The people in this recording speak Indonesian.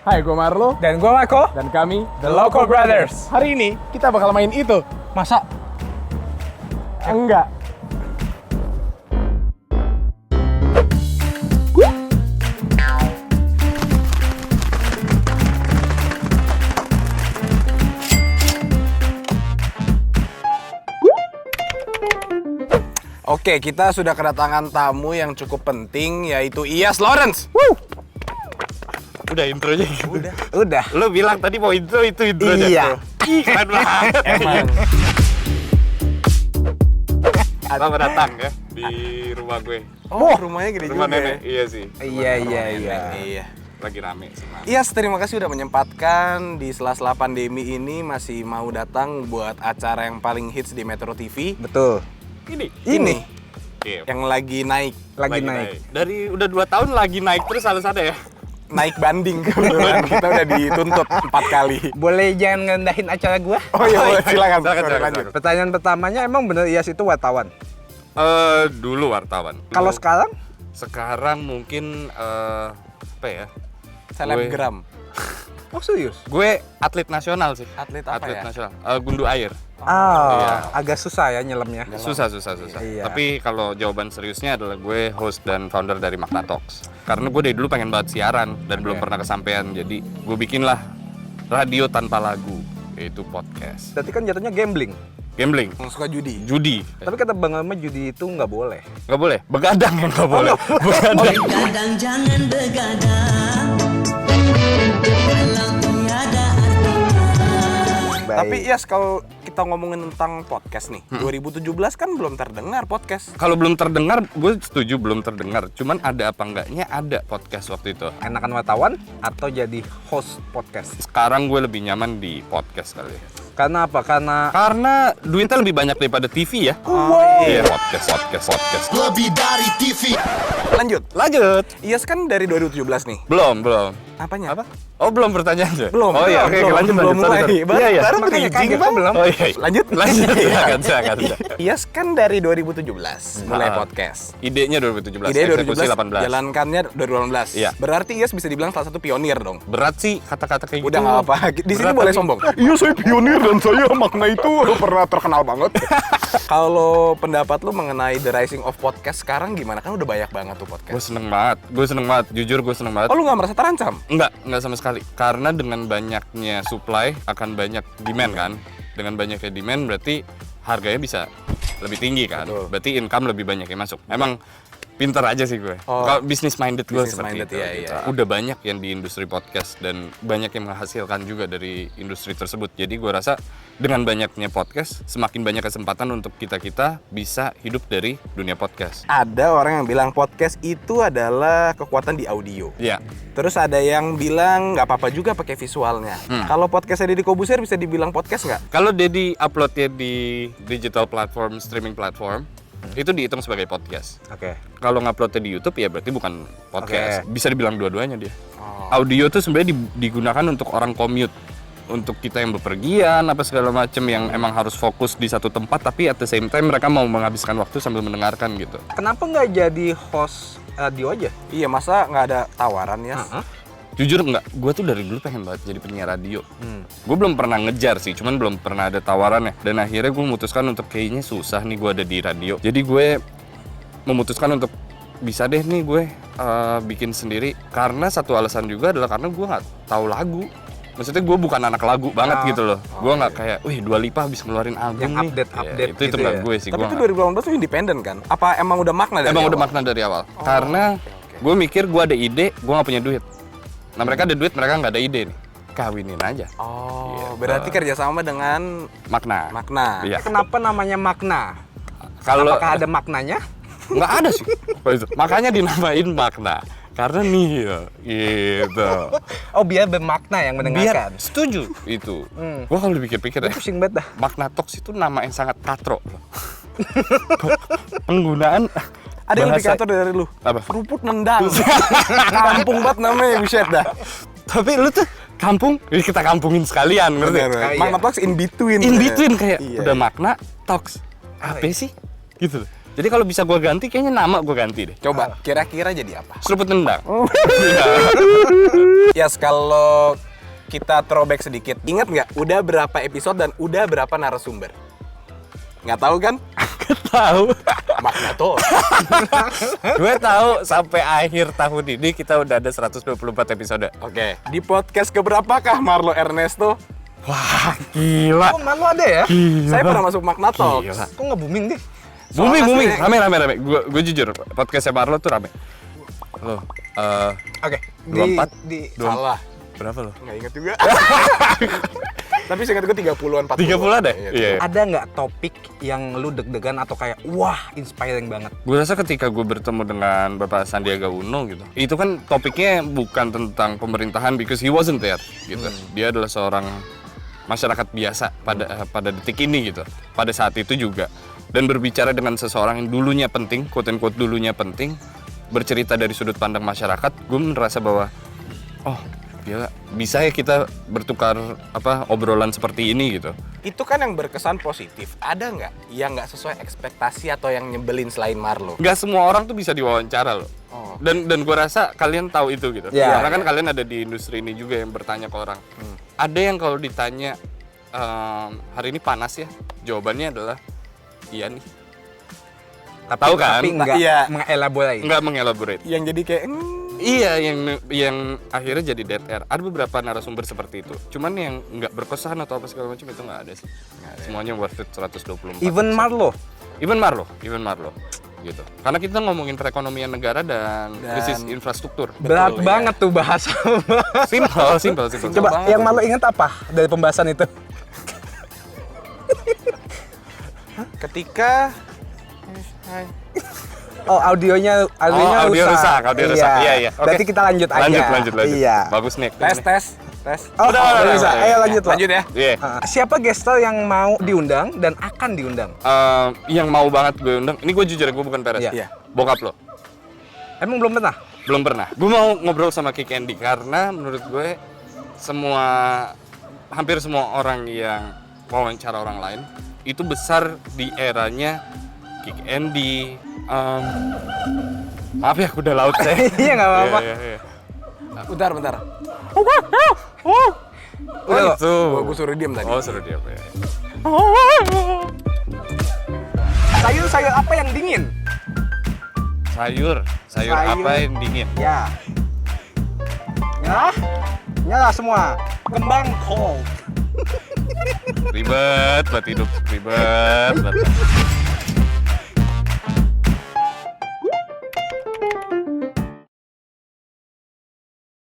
Hai, gue Marlo. Dan gue Mako. Dan kami The Local Brothers. Hari ini kita bakal main itu. Masa? Enggak. Oke, kita sudah kedatangan tamu yang cukup penting, yaitu Iyas Lawrence. Udah intronya gitu. Udah. Lo bilang tadi mau intro, itu intronya. Iya. Ih, keren banget. Emang. Selamat datang ya di rumah gue. Oh, rumahnya gede Rumah juga. nenek, iya sih. Iya. Lagi rame sih, Mas. Iyas, terima kasih udah menyempatkan di sela-sela pandemi ini masih mau datang buat acara yang paling hits di Metro TV. Betul. Ini. Iya. Yang lagi naik. Lagi naik. Dari udah 2 tahun lagi naik terus harus ada ya. Naik banding kebetulan. Kita udah dituntut 4 kali. Boleh jangan ngendahin acara gue? Oh iya, boleh. Silakan. Silakan. Lanjut. Pertanyaan pertamanya, emang bener Iyas itu wartawan? Dulu wartawan. Kalau sekarang? Sekarang mungkin apa ya? Selebgram. Oh serius? Gue atlet nasional sih. Atlet apa ya? Nasional. Gundu air. Iya. Agak susah ya nyelemnya. Susah. Iya. Tapi kalau jawaban seriusnya adalah gue host dan founder dari Makna Talks. Karena gue dari dulu pengen banget siaran dan belum pernah kesampaian. Jadi gue bikinlah radio tanpa lagu, yaitu podcast. Berarti kan jatuhnya gambling. Gambling, Yang suka judi. judi, Tapi kata Bang Alma judi itu nggak boleh. nggak boleh. Begadang yang nggak boleh. Begadang. Begadang jangan begadang, kalau tiada artinya. Tapi Iyas, kalau kita ngomongin tentang podcast nih, 2017 kan belum terdengar podcast. Kalau belum terdengar, gue setuju belum terdengar. Cuman ada apa enggaknya ada podcast waktu itu. Enakan wartawan atau jadi host podcast? Sekarang gue lebih nyaman di podcast kali. Karena apa? Karena duitnya lebih banyak daripada TV ya. Iya, podcast. Lebih dari TV. Lanjut. Iyas kan dari 2017 nih. Belum. Apanya? Apa? Oh, belum pertanyaannya. Belum. Oh iya, oke, lanjut. Belum mulai. Sorry. Baru, Iya. baru Makanya bridging, kaget, Bang. kok belum? Oh iya. Lanjut. Silakan. Iyas kan dari 2017 mulai podcast. Idenya 2017, Ide eksekusi 2017, 18. jalankannya 2018. Iya. Berarti Iyas bisa dibilang salah satu pionir dong. Berat sih kata-kata kayak gitu. Udah nggak apa. Di sini Berat boleh tapi- sombong. Iya, saya pionir dan saya makna itu pernah terkenal banget. Kalau pendapat lu mengenai the rising of podcast sekarang gimana? Kan udah banyak banget tuh Gue podcast. seneng banget. Jujur gue seneng banget. Oh, lu nggak merasa terancam? Enggak sama sekali. Karena dengan banyaknya supply akan banyak demand kan. Dengan banyaknya demand berarti harganya bisa lebih tinggi kan. Betul. Berarti income lebih banyak yang masuk. Emang pinter aja sih gue. Oh. Kalau business minded gue Business seperti minded, itu. iya, gitu. iya. Udah banyak yang di industri podcast dan banyak yang menghasilkan juga dari industri tersebut. Jadi gue rasa dengan banyaknya podcast, semakin banyak kesempatan untuk kita bisa hidup dari dunia podcast. Ada orang yang bilang podcast itu adalah kekuatan di audio. Iya. Terus ada yang bilang nggak apa-apa juga pakai visualnya. Kalau podcastnya Deddy Kobuser bisa dibilang podcast nggak? Kalau dia di-uploadnya di digital platform, streaming platform, itu dihitung sebagai podcast. Oke. Kalau nguploadnya di YouTube ya berarti bukan podcast. Oke. Bisa dibilang dua-duanya dia. Oh. Audio tuh sebenarnya digunakan untuk orang commute, untuk kita yang bepergian apa segala macam yang emang harus fokus di satu tempat tapi at the same time mereka mau menghabiskan waktu sambil mendengarkan gitu. Kenapa nggak jadi host radio aja? Iya, masa nggak ada tawaran ya? Jujur enggak, gue tuh dari dulu pengen banget jadi penyiar radio. Gue belum pernah ngejar sih, cuman belum pernah ada tawarannya. Dan akhirnya gue memutuskan untuk kayaknya susah nih gue ada di radio. Jadi gue memutuskan untuk bisa deh nih gue bikin sendiri. Karena satu alasan juga adalah karena gue nggak tahu lagu. Maksudnya gue bukan anak lagu banget gitu loh. Gue nggak kayak, wih Dua Lipa habis ngeluarin album Yang nih. update Itu gitu nggak ya. gue sih. Tapi Gua itu nggak. 2018 tuh independen kan? Apa emang udah makna dari Emang udah awal? makna dari awal. Karena gue mikir gue ada ide, gue nggak punya duit. Nah mereka ada duit, mereka nggak ada ide nih. Kawinin aja. Oh, Gitu. berarti kerjasama dengan Makna. makna. Iya. Kenapa namanya makna? Kalau Apakah ada maknanya? nggak ada sih. Apa itu? Makanya dinamain makna. Karena nih ya, gitu. Oh, biar bermakna yang mendengarkan. Biar setuju itu. Gua kalau dipikir-pikir ya, Pusing banget dah. Makna Talks itu nama yang sangat katro loh. Penggunaan Ada yang lebih bahasa- kantor dari lu? Apa? Kerupuk nendang. Kampung banget namanya, buset dah. Tapi lu tuh kampung, ini kita kampungin sekalian, ngerti? Bener, iya. Makna Talks in between. In between kayak Iya. udah makna talks. Apa sih? Gitu loh. Jadi kalau bisa gue ganti, kayaknya nama gue ganti deh. Coba, kira-kira jadi apa? Seruput nendang. Yes, kalau kita throwback sedikit, ingat nggak udah berapa episode dan udah berapa narasumber? Nggak tahu kan? Tahu. Makna tuh. Gue tahu sampai akhir tahun ini kita udah ada 124 episode. Oke, di podcast keberapakah Marlo Ernesto? Wah, gila. Oh, malu ada ya? Saya pernah masuk Makna Talks. Gila. Kok nggak booming deh? Booming. Soalnya Rame. Gue jujur, podcastnya Marlo tuh rame. Lo, Oke. 24? Salah. Berapa lo? Nggak inget juga. Tapi seingat gue 30-an, 40-an. 30 ada? Iya. Ada nggak topik yang lu deg-degan atau kayak wah inspiring banget? Gue rasa ketika gue bertemu dengan Bapak Sandiaga Uno gitu, itu kan topiknya bukan tentang pemerintahan because he wasn't there gitu. Dia adalah seorang masyarakat biasa pada detik ini gitu, pada saat itu juga. Dan berbicara dengan seseorang yang dulunya penting, quote and quote dulunya penting, bercerita dari sudut pandang masyarakat, gue merasa bahwa oh gila, bisa ya kita bertukar obrolan seperti ini gitu. Itu kan yang berkesan positif. Ada nggak yang nggak sesuai ekspektasi atau yang nyebelin selain Marlo? Nggak semua orang tuh bisa diwawancara loh. Oh. Dan gue rasa kalian tahu itu gitu. Ya. Karena kan kalian ada di industri ini juga yang bertanya ke orang. Ada yang kalau ditanya hari ini panas ya, jawabannya adalah iya nih. Tahu kan? Tapi nggak Iya. mengelaborate. Nggak mengelaborate. Yang jadi kayak Iya, yang akhirnya jadi dead air. Ada beberapa narasumber seperti itu. Cuman yang nggak berkesan atau apa segala macam itu nggak ada sih. Semuanya worth it 124. Even Marlo. Even Marlo gitu. Karena kita ngomongin perekonomian negara dan krisis infrastruktur. Berat Betul, banget tuh bahasa. Simple. Coba yang Marlo ingat apa dari pembahasan itu? ketika Oh, audionya audio rusak. Iya. Oke. Berarti kita lanjut aja. Lanjut. Iya. Bagus nih. tes. Oh, Udah, bisa. udah. Ayo lanjut, Pak. Lanjut ya. Iya. Siapa gestar yang mau diundang dan akan diundang? Yang mau banget gue undang. Ini gue jujur, gue bukan peres. Iya. Bokap lo. Emang belum pernah? Belum pernah. Gue mau ngobrol sama Kick Andy karena menurut gue hampir semua orang yang wawancara orang lain itu besar di eranya Kick Andy. Maaf ya, kuda laut saya. Iya, nggak apa-apa. Iya. Bentar. Udah kok. Itu. Gue suruh diem tadi. Oh, suruh dia apa ya? Sayur apa yang dingin? Sayur apa yang dingin? Ya. Nyala semua. Kembang kol. Ribet buat hidup, ribet.